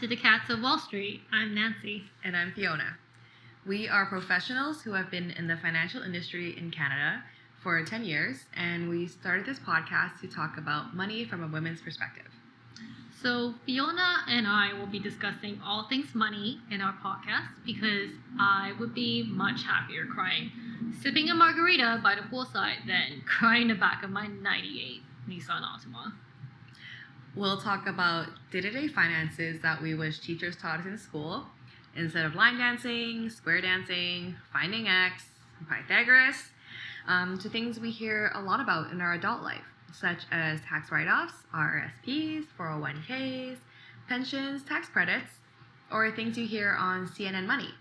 to the Cats of Wall Street. I'm Nancy. And I'm Fiona. We are professionals who have been in the financial industry in Canada for 10 years, and we started this podcast to talk about money from a women's perspective. So Fiona and I will be discussing all things money in our podcast because I would be much happier crying sipping a margarita by the poolside than crying in the back of my 98 Nissan Altima. We'll talk about day-to-day finances that we wish teachers taught us in school instead of line dancing, square dancing, finding X, Pythagoras, to things we hear a lot about in our adult life, such as tax write-offs, RRSPs, 401ks, pensions, tax credits, or things you hear on CNN Money,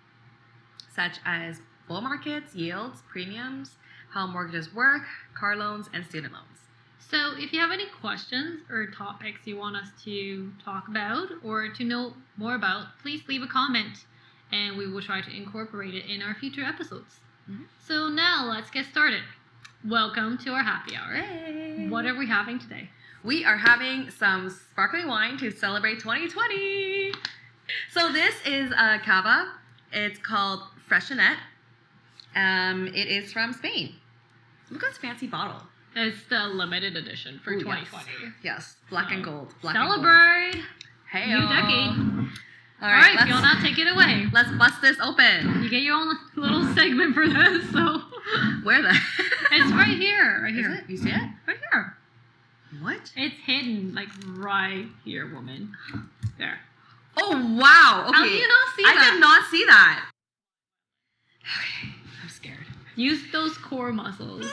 such as bull markets, yields, premiums, how mortgages work, car loans, and student loans. So if you have any questions or topics you want us to talk about or to know more about, please leave a comment and we will try to incorporate it in our future episodes. Mm-hmm. So now let's get started. Welcome to our happy hour. Hey. What are we having today? We are having some sparkling wine to celebrate 2020. So this is a cava. It's called Freshenet. It is from Spain. Look at this fancy bottle. It's the limited edition for 2020. Yes. Black and gold. Celebrate! Hey, new decade. All right, Fiona, take it away. Let's bust this open. You get your own little segment for this, so. Where the? It's right here. Right here. Is it? You see it? Right here. What? It's hidden, like right here, woman. There. Oh, wow. Okay. How do you not see that? I did not see that. Okay. I'm scared. Use those core muscles.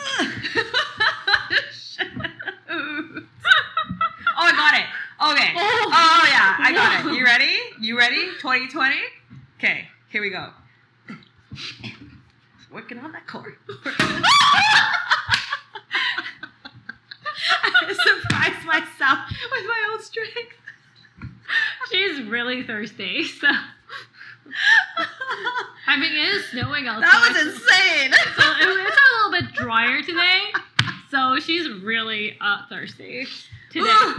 Oh, I got it. Okay. Oh, yeah. I got it. You ready? You ready? 2020? Okay. Here we go. Working on that core. I surprised myself with my own strength. She's really thirsty, so. I mean, it is snowing outside. That was insane. So it's a little bit drier today, so she's really thirsty today.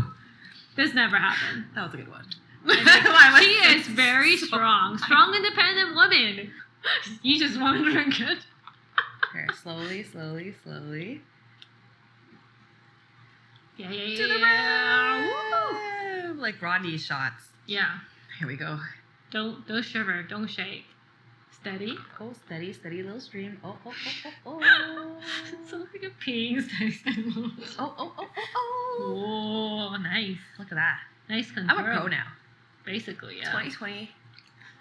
This never happened. That was a good one. She is very strong, independent woman. You just want to drink it. Here, slowly. Yeah. To the rim. Like Rodney shots. Yeah. Here we go. Don't shiver. Don't shake. Steady. Oh, steady, little stream. Oh. It's like a peeing steady. Oh. Oh, nice. Look at that. Nice control. I'm a pro now. Basically, yeah. 2020.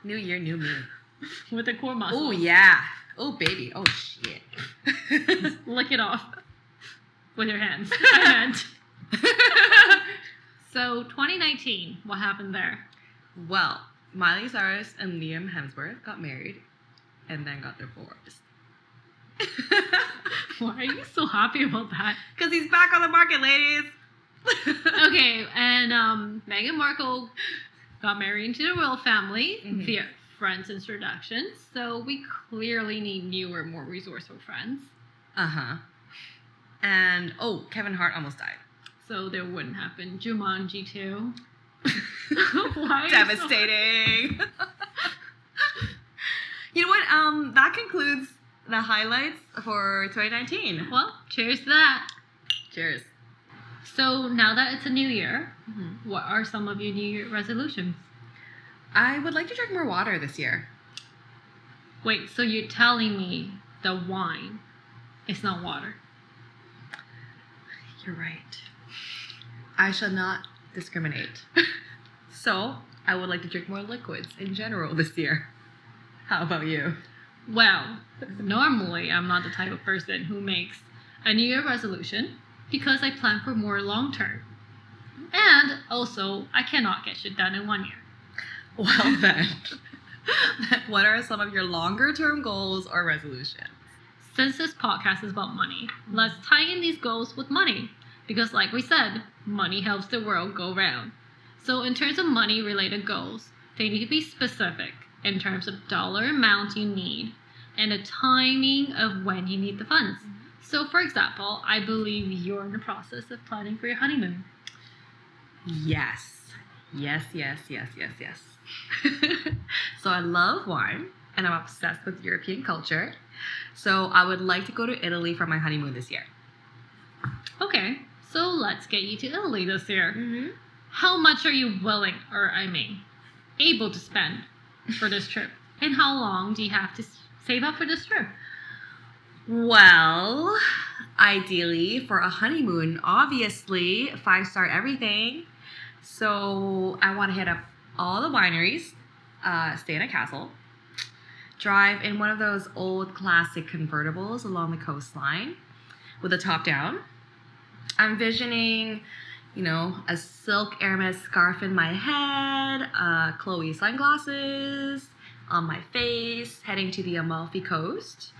New year, new me. With the core muscles. Oh, yeah. Oh, baby. Oh, shit. Lick it off. With your hands. I meant. So, 2019, what happened there? Well, Miley Cyrus and Liam Hemsworth got married and then got divorced. Why are you so happy about that? Because he's back on the market, ladies. Okay, and Meghan Markle got married into the royal family via friends introductions. So we clearly need newer, more resourceful friends. Uh-huh. And, Kevin Hart almost died. So there wouldn't happen Jumanji 2. Why? Devastating. You know what? That concludes the highlights for 2019. Well, cheers to that. Cheers. So now that it's a new year, what are some of your New Year resolutions? I would like to drink more water this year. Wait, so you're telling me the wine is not water? You're right. I shall not discriminate. So, I would like to drink more liquids in general this year. How about you? Well, normally I'm not the type of person who makes a New Year resolution because I plan for more long term. And also, I cannot get shit done in 1 year. Well then, what are some of your longer term goals or resolutions? Since this podcast is about money, let's tie in these goals with money. Because like we said, money helps the world go round. So in terms of money related goals, they need to be specific in terms of dollar amount you need and the timing of when you need the funds. So for example, I believe you're in the process of planning for your honeymoon. Yes. Yes, yes, yes, yes, yes. So I love wine and I'm obsessed with European culture. So I would like to go to Italy for my honeymoon this year. Okay, so let's get you to Italy this year. Mm-hmm. How much are you willing, able to spend for this trip? And how long do you have to save up for this trip? Well, ideally for a honeymoon, obviously 5-star everything. So I want to hit up all the wineries, stay in a castle, drive in one of those old classic convertibles along the coastline with the top down. I'm visioning, a silk Hermes scarf in my head, Chloe sunglasses on my face, heading to the Amalfi Coast.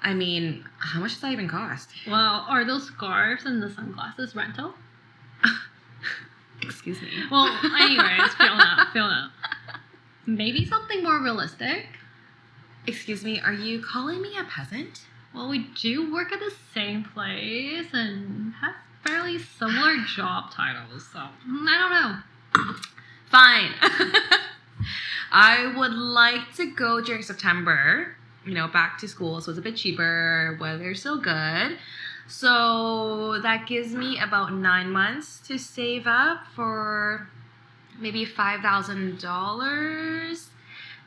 I mean, how much does that even cost? Well, are those scarves and the sunglasses rental? Excuse me. Well, anyways, feel that. Maybe something more realistic. Excuse me, are you calling me a peasant? Well, we do work at the same place and have fairly similar job titles, so I don't know. Fine. I would like to go during September, back to school, so it's a bit cheaper, weather's still good. So that gives me about 9 months to save up for maybe $5,000.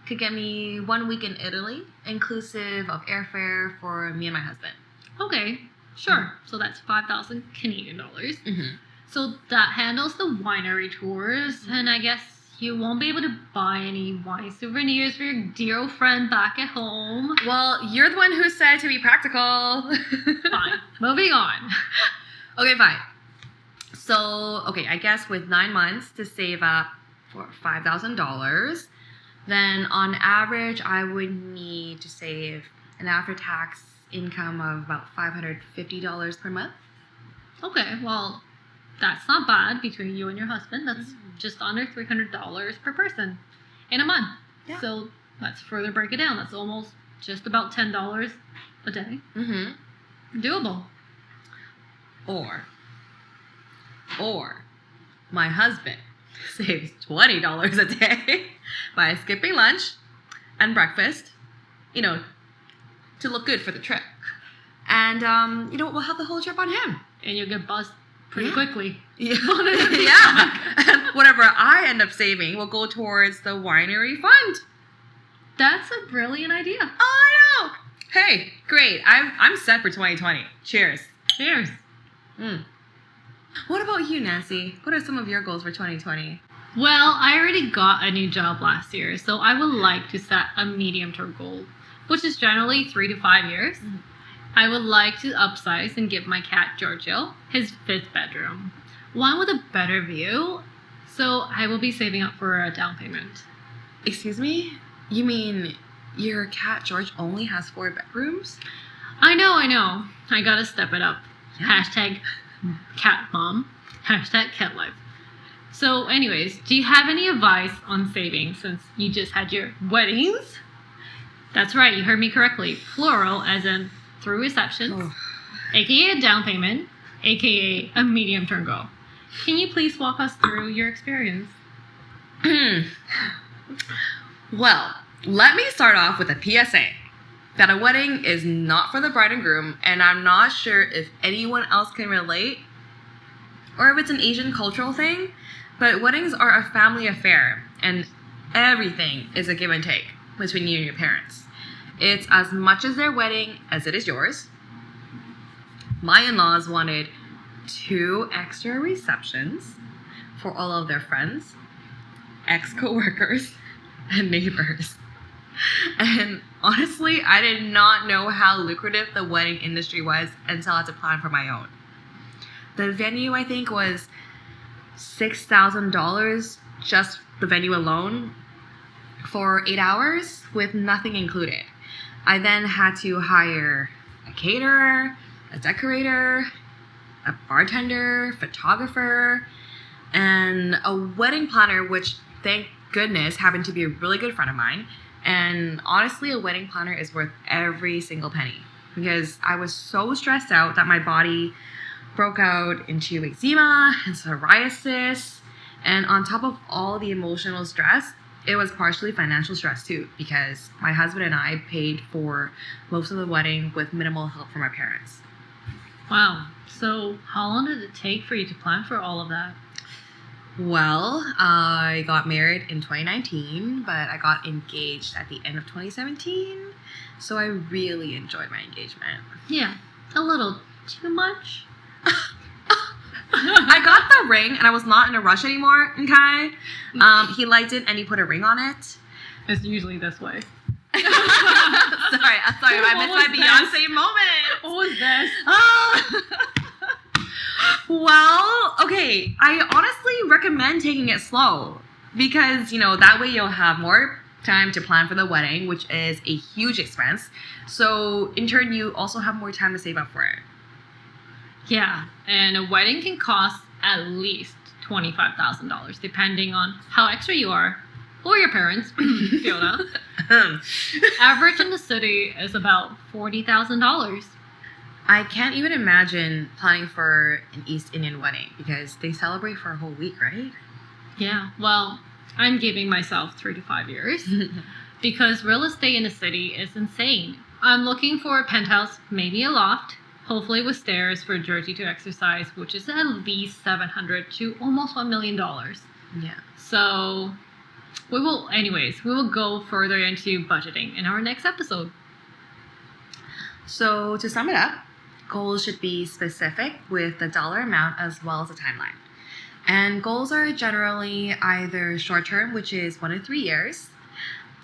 Could get me 1 week in Italy, inclusive of airfare for me and my husband. Okay, sure. So that's 5,000 Canadian dollars. Mm-hmm. So that handles the winery tours, and I guess you won't be able to buy any wine souvenirs for your dear old friend back at home. Well, you're the one who said to be practical. Fine. Moving on. Okay, fine. So, I guess with 9 months to save up for $5,000, then on average, I would need to save an after-tax income of about $550 per month. Okay, well, that's not bad between you and your husband. That's just under $300 per person in a month. Yeah. So let's further break it down. That's almost just about $10 a day. Mm-hmm. Doable. Or my husband saves $20 a day by skipping lunch and breakfast, to look good for the trip. And, we'll have the whole trip on him. And you'll get buzzed pretty quickly. Yeah. Yeah. And whatever I end up saving will go towards the winery fund. That's a brilliant idea. Oh, I know. Hey, great. I'm set for 2020. Cheers. Cheers. What about you, Nancy? What are some of your goals for 2020? Well, I already got a new job last year, so I would like to set a medium-term goal, which is generally 3 to 5 years. Mm-hmm. I would like to upsize and give my cat Giorgio his 5th bedroom, one with a better view, so I will be saving up for a down payment. Excuse me? You mean your cat George only has 4 bedrooms? I know. I gotta step it up. Yeah. #CatMom. #CatLife. So anyways, do you have any advice on saving since you just had your weddings? That's right, you heard me correctly. Plural, as in through receptions, aka a down payment, aka a medium-term goal. Can you please walk us through your experience? Well, let me start off with a PSA that a wedding is not for the bride and groom, and I'm not sure if anyone else can relate or if it's an Asian cultural thing, but weddings are a family affair and everything is a give and take between you and your parents. It's as much as their wedding as it is yours. My in-laws wanted 2 extra receptions for all of their friends, ex-coworkers, and neighbors. And honestly, I did not know how lucrative the wedding industry was until I had to plan for my own. The venue, I think, was $6,000, just the venue alone, for 8 hours with nothing included. I then had to hire a caterer, a decorator, a bartender, photographer, and a wedding planner, which thank goodness happened to be a really good friend of mine. And honestly, a wedding planner is worth every single penny because I was so stressed out that my body broke out into eczema and psoriasis, And on top of all the emotional stress, it was partially financial stress too, because my husband and I paid for most of the wedding with minimal help from our parents. Wow. So how long did it take for you to plan for all of that? Well, I got married in 2019, but I got engaged at the end of 2017. So I really enjoyed my engagement. Yeah, a little too much. I got the ring and I was not in a rush anymore, okay? He liked it and he put a ring on it. It's usually this way. sorry, I missed my Beyonce moment. What was this? Oh. Well, okay, I honestly recommend taking it slow because, that way you'll have more time to plan for the wedding, which is a huge expense. So in turn, you also have more time to save up for it. Yeah, and a wedding can cost at least $25,000, depending on how extra you are, or your parents, Fiona. Average in the city is about $40,000. I can't even imagine planning for an East Indian wedding because they celebrate for a whole week, right? Yeah, well, I'm giving myself 3 to 5 years because real estate in the city is insane. I'm looking for a penthouse, maybe a loft, hopefully with stairs for Jersey to exercise, which is at least $700,000 to almost $1 million. Yeah. So we will go further into budgeting in our next episode. So to sum it up, goals should be specific with the dollar amount as well as a timeline. And goals are generally either short-term, which is 1 to 3 years,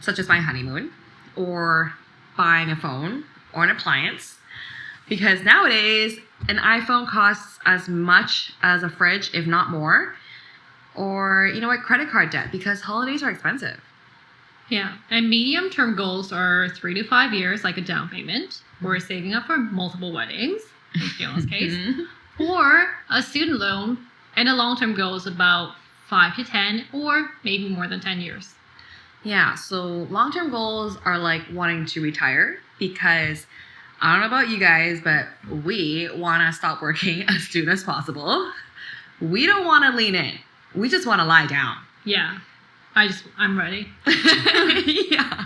such as my honeymoon, or buying a phone or an appliance. Because nowadays, an iPhone costs as much as a fridge, if not more. Or, credit card debt, because holidays are expensive. Yeah, and medium-term goals are 3 to 5 years, like a down payment, or saving up for multiple weddings, in Fiona's case, or a student loan, and a long-term goal is about 5 to 10, or maybe more than 10 years. Yeah, so long-term goals are like wanting to retire, because I don't know about you guys, but we want to stop working as soon as possible. We don't want to lean in. We just want to lie down. Yeah, I'm ready. Yeah.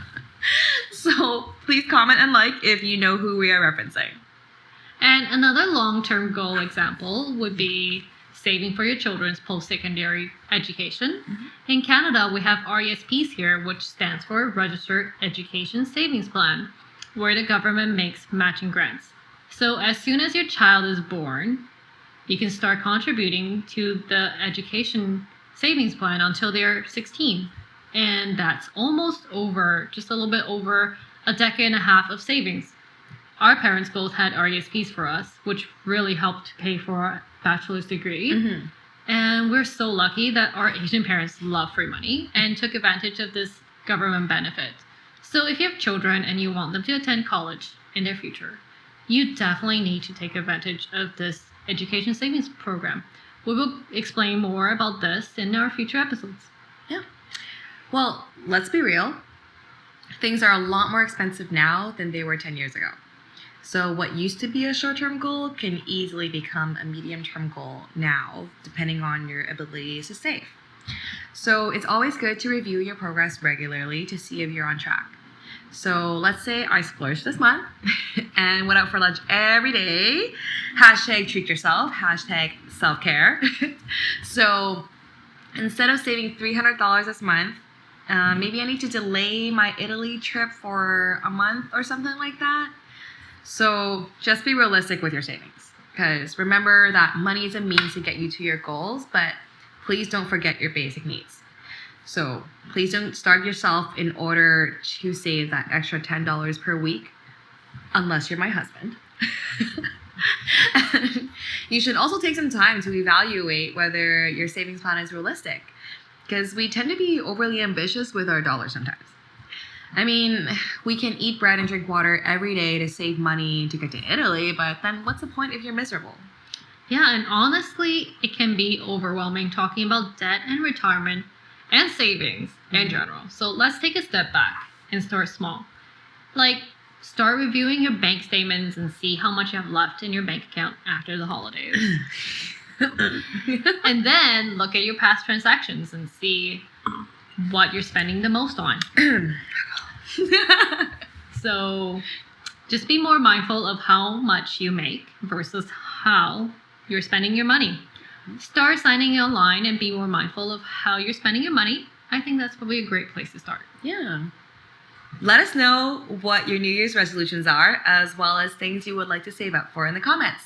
So please comment and like if you know who we are referencing. And another long-term goal example would be saving for your children's post-secondary education. Mm-hmm. In Canada, we have RESPs here, which stands for Registered Education Savings Plan, where the government makes matching grants. So as soon as your child is born, you can start contributing to the education savings plan until they're 16. And that's almost just a little bit over a decade and a half of savings. Our parents both had RESPs for us, which really helped pay for our bachelor's degree. Mm-hmm. And we're so lucky that our Asian parents love free money and took advantage of this government benefit. So if you have children and you want them to attend college in their future, you definitely need to take advantage of this education savings program. We will explain more about this in our future episodes. Yeah. Well, let's be real. Things are a lot more expensive now than they were 10 years ago. So what used to be a short-term goal can easily become a medium-term goal now, depending on your abilities to save. So it's always good to review your progress regularly to see if you're on track. So let's say I splurged this month and went out for lunch every day. #treat yourself, #self-care. So instead of saving $300 this month, maybe I need to delay my Italy trip for a month or something like that. So just be realistic with your savings, because remember that money is a means to get you to your goals, but please don't forget your basic needs. So please don't starve yourself in order to save that extra $10 per week, unless you're my husband. And you should also take some time to evaluate whether your savings plan is realistic, because we tend to be overly ambitious with our dollars sometimes. I mean, we can eat bread and drink water every day to save money to get to Italy, but then what's the point if you're miserable? Yeah, and honestly, it can be overwhelming talking about debt and retirement and savings in general. So let's take a step back and start small. Like, start reviewing your bank statements and see how much you have left in your bank account after the holidays. And then look at your past transactions and see what you're spending the most on. So just be more mindful of how much you make versus how you're spending your money. Start signing online and be more mindful of how you're spending your money. I think that's probably a great place to start. Yeah. Let us know what your New Year's resolutions are, as well as things you would like to save up for in the comments.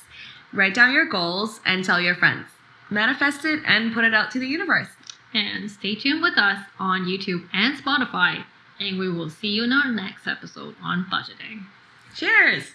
Write down your goals and tell your friends. Manifest it and put it out to the universe. And stay tuned with us on YouTube and Spotify. And we will see you in our next episode on budgeting. Cheers!